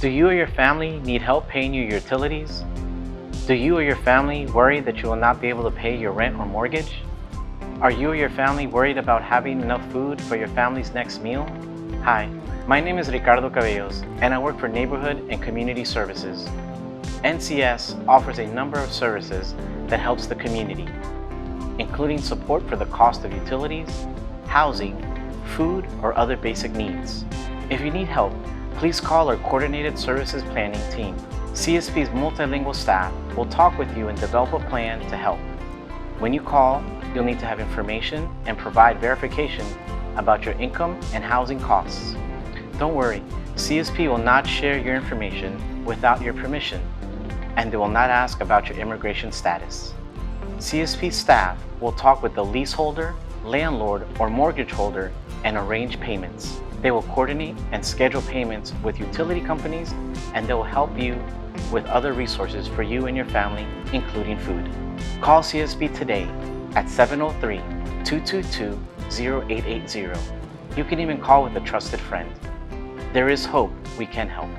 Do you or your family need help paying your utilities? Do you or your family worry that you will not be able to pay your rent or mortgage? Are you or your family worried about having enough food for your family's next meal? Hi, my name is Ricardo PSA and I work for Neighborhood and Community Services. NCS offers a number of services that helps the community, including support for the cost of utilities, housing, food, or other basic needs. If you need help, please call our Coordinated Services Planning team. CSP's multilingual staff will talk with you and develop a plan to help. When you call, you'll need to have information and provide verification about your income and housing costs. Don't worry, CSP will not share your information without your permission, and they will not ask about your immigration status. CSP staff will talk with the leaseholder, landlord, or mortgage holder and arrange payments. They will coordinate and schedule payments with utility companies, and they will help you with other resources for you and your family, including food. Call CSP today at 703-222-0880. You can even call with a trusted friend. There is hope we can help.